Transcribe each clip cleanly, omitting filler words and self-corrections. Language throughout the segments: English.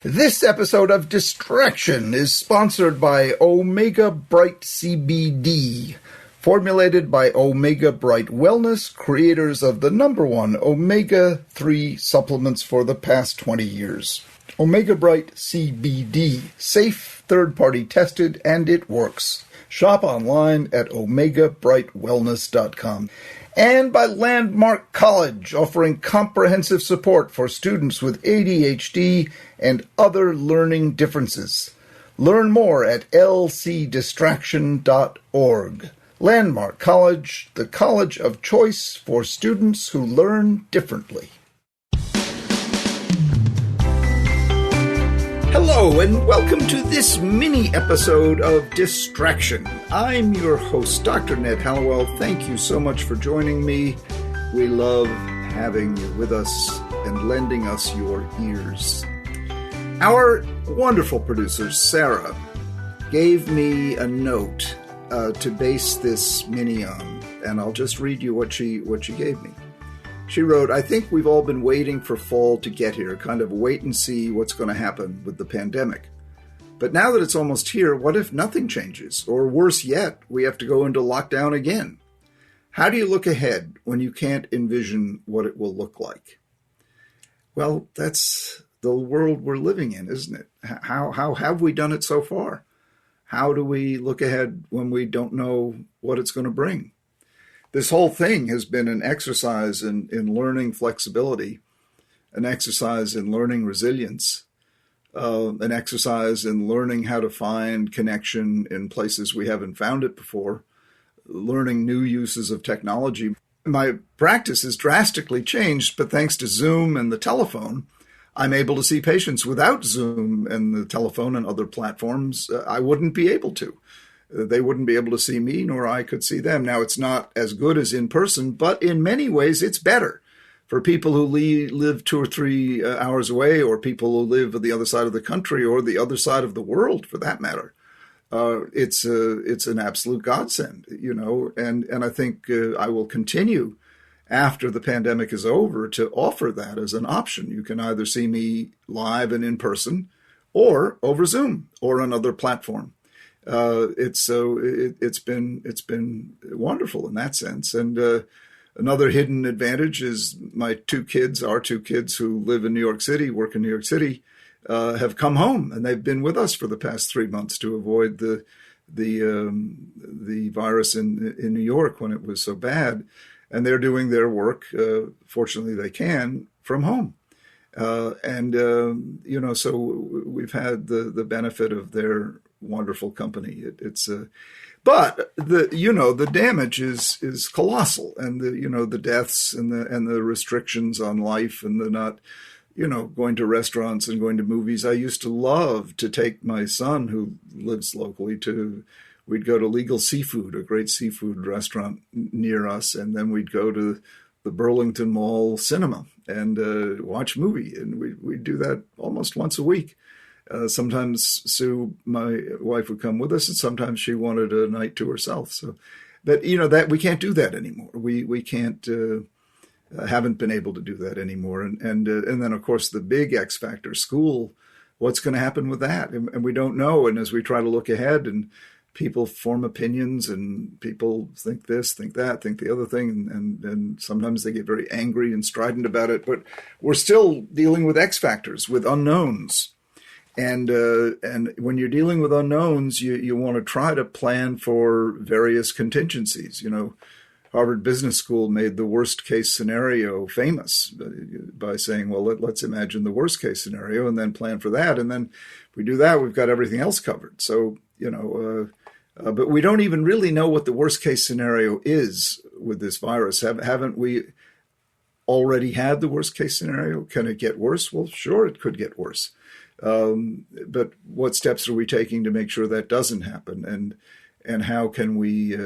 This episode of Distraction is sponsored by Omega Bright CBD, formulated by Omega Bright Wellness, creators of the #1 omega-3 supplements for the past 20 years. Omega Bright CBD, safe, third-party tested, and it works. Shop online at omegabrightwellness.com. And by Landmark College, offering comprehensive support for students with ADHD and other learning differences. Learn more at lcdistraction.org. Landmark College, the college of choice for students who learn differently. Hello, and welcome to this mini episode of Distraction. I'm your host, Dr. Ned Hallowell. Thank you so much for joining me. We love having you with us and lending us your ears. Our wonderful producer, Sarah, gave me a note to base this mini on, and I'll just read you what she gave me. She wrote, "I think we've all been waiting for fall to get here, kind of wait and see what's going to happen with the pandemic. But now that it's almost here, what if nothing changes? Or worse yet, we have to go into lockdown again? How do you look ahead when you can't envision what it will look like?" Well, that's the world we're living in, isn't it? How have we done it so far? How do we look ahead when we don't know what it's going to bring? This whole thing has been an exercise in learning flexibility, an exercise in learning resilience, an exercise in learning how to find connection in places we haven't found it before, learning new uses of technology. My practice has drastically changed, but thanks to Zoom and the telephone, I'm able to see patients without Zoom and the telephone and other platforms. I wouldn't be able to. They wouldn't be able to see me, nor I could see them. Now, it's not as good as in person, but in many ways, it's better for people who live 2 or 3 hours away, or people who live on the other side of the country or the other side of the world, for that matter. It's an absolute godsend, and I think I will continue after the pandemic is over to offer that as an option. You can either see me live and in person, or over Zoom or another platform. It's been wonderful in that sense. And another hidden advantage is our 2 kids who live in New York City, work in New York City, have come home, and they've been with us for the past 3 months to avoid the virus in New York when it was so bad. And they're doing their work, fortunately they can, from home. So we've had the benefit of their wonderful company. But the damage is colossal, and the deaths and the restrictions on life, and the not going to restaurants and going to movies. I used to love to take my son, who lives locally, we'd go to Legal Seafood, a great seafood restaurant near us, and then we'd go to the Burlington Mall cinema and watch a movie, and we'd do that almost once a week. Sometimes Sue, my wife, would come with us, and sometimes she wanted a night to herself. So, but that we can't do that anymore. We can't, haven't been able to do that anymore. And then of course the big X factor, school. What's going to happen with that? And we don't know. And as we try to look ahead, and people form opinions, and people think this, think that, think the other thing, and sometimes they get very angry and strident about it. But we're still dealing with X factors, with unknowns. And when you're dealing with unknowns, you want to try to plan for various contingencies. Harvard Business School made the worst case scenario famous by saying, well, let's imagine the worst case scenario and then plan for that. And then if we do that, we've got everything else covered. So, but we don't even really know what the worst case scenario is with this virus. Haven't we already had the worst case scenario? Can it get worse? Well, sure, it could get worse. But what steps are we taking to make sure that doesn't happen? And how can we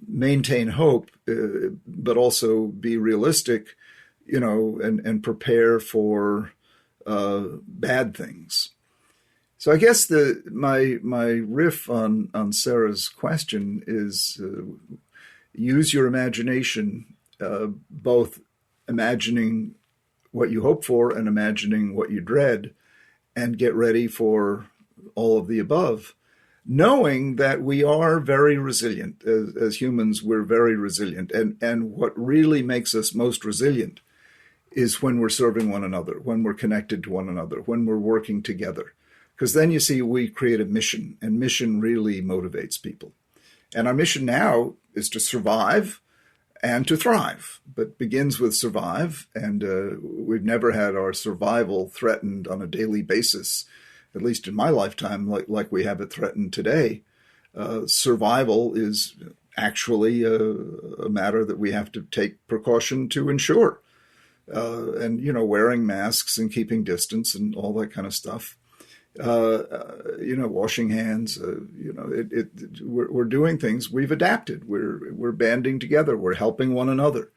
maintain hope, but also be realistic, and prepare for bad things? So I guess my riff on Sarah's question is use your imagination, both imagining what you hope for and imagining what you dread, and get ready for all of the above, knowing that we are very resilient. As humans, we're very resilient. And what really makes us most resilient is when we're serving one another, when we're connected to one another, when we're working together. Because then you see we create a mission, and mission really motivates people. And our mission now is to survive and to thrive, but begins with survive. And we've never had our survival threatened on a daily basis, at least in my lifetime, like we have it threatened today. Survival is actually a matter that we have to take precaution to ensure. And, wearing masks and keeping distance and all that kind of stuff. Washing hands, we're doing things. We've adapted. We're banding together. We're helping one another.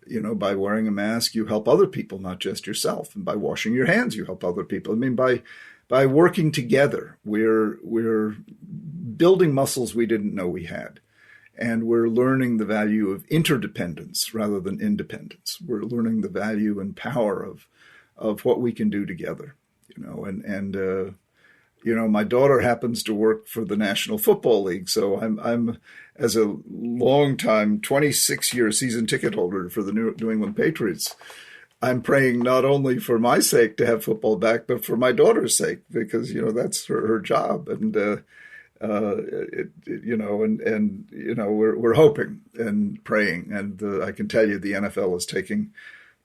By wearing a mask, you help other people, not just yourself. And by washing your hands, you help other people. I mean, by working together, we're building muscles we didn't know we had. And we're learning the value of interdependence rather than independence. We're learning the value and power of what we can do together. My daughter happens to work for the National Football League, so I'm as a long-time 26-year season ticket holder for the New England Patriots, I'm praying not only for my sake to have football back, but for my daughter's sake, because that's her job, and we're hoping and praying, and I can tell you the NFL is taking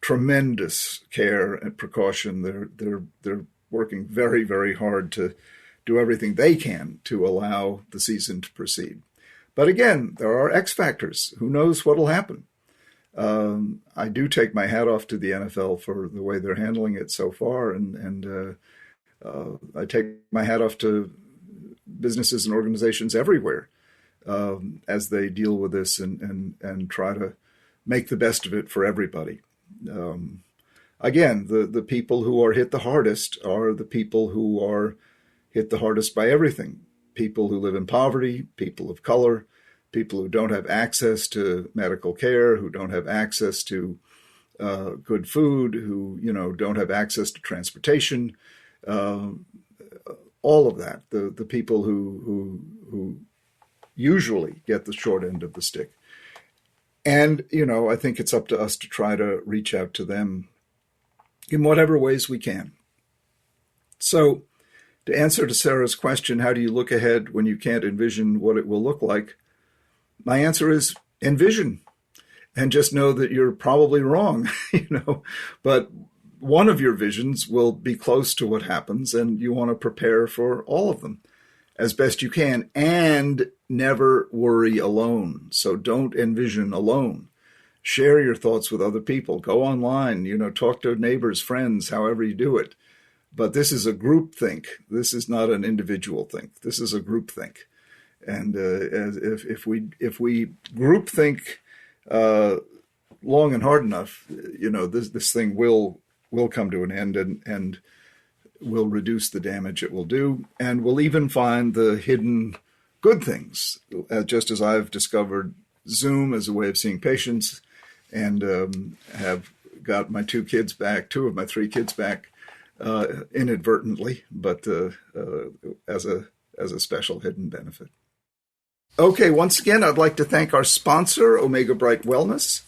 tremendous care and precaution. They're working very, very hard to do everything they can to allow the season to proceed. But again, there are X factors. Who knows what will happen? I do take my hat off to the NFL for the way they're handling it so far, and I take my hat off to businesses and organizations everywhere as they deal with this and try to make the best of it for everybody. Again, the people who are hit the hardest are the people who are hit the hardest by everything. People who live in poverty, people of color, people who don't have access to medical care, who don't have access to good food, who don't have access to transportation, all of that. The people who usually get the short end of the stick. And, I think it's up to us to try to reach out to them in whatever ways we can. So to answer to Sarah's question, how do you look ahead when you can't envision what it will look like? My answer is envision, and just know that you're probably wrong, but one of your visions will be close to what happens, and you want to prepare for all of them as best you can, and never worry alone. So don't envision alone. Share your thoughts with other people. Go online, talk to neighbors, friends, however you do it. But this is a group think. This is not an individual think. This is a group think. And if we group think long and hard enough, this thing will come to an end and will reduce the damage it will do, and we'll even find the hidden good things, just as I've discovered Zoom as a way of seeing patients, and have got my two of my three kids back inadvertently, but as a special hidden benefit. Okay, once again, I'd like to thank our sponsor, Omega Bright Wellness.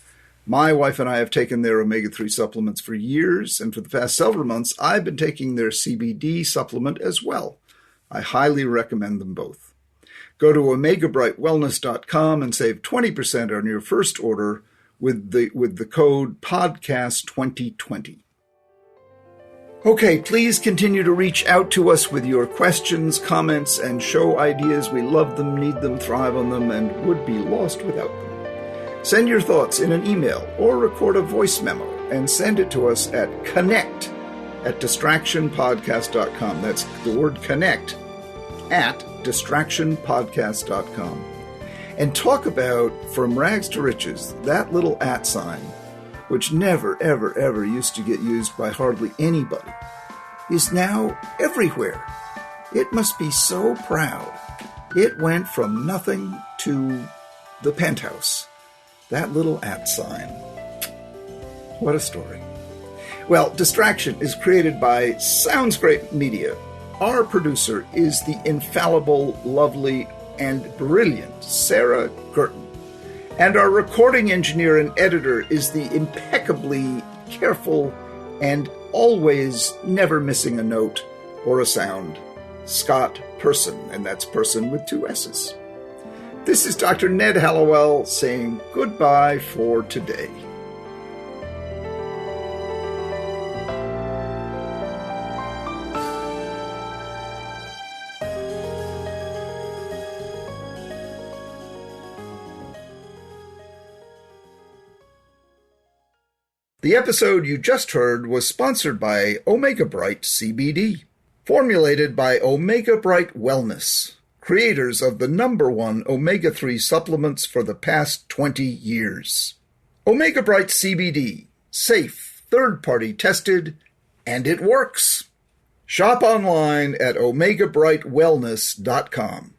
My wife and I have taken their omega-3 supplements for years, and for the past several months, I've been taking their CBD supplement as well. I highly recommend them both. Go to omegabrightwellness.com and save 20% on your first order with the code podcast2020. Okay, please continue to reach out to us with your questions, comments, and show ideas. We love them, need them, thrive on them, and would be lost without them. Send your thoughts in an email or record a voice memo and send it to us at connect@distractionpodcast.com. That's the word connect @distractionpodcast.com. And talk about From Rags to Riches, that little @ sign, which never, ever, ever used to get used by hardly anybody, is now everywhere. It must be so proud. It went from nothing to the penthouse. That little @ sign. What a story. Well, Distraction is created by Sounds Great Media. Our producer is the infallible, lovely, and brilliant Sarah Guertin. And our recording engineer and editor is the impeccably careful and always never missing a note or a sound, Scott Persson, and that's Person with 2 S's. This is Dr. Ned Hallowell saying goodbye for today. The episode you just heard was sponsored by Omega Bright CBD, formulated by Omega Bright Wellness, creators of the #1 omega-3 supplements for the past 20 years. Omega Bright CBD, safe, third-party tested, and it works. Shop online at omegabrightwellness.com.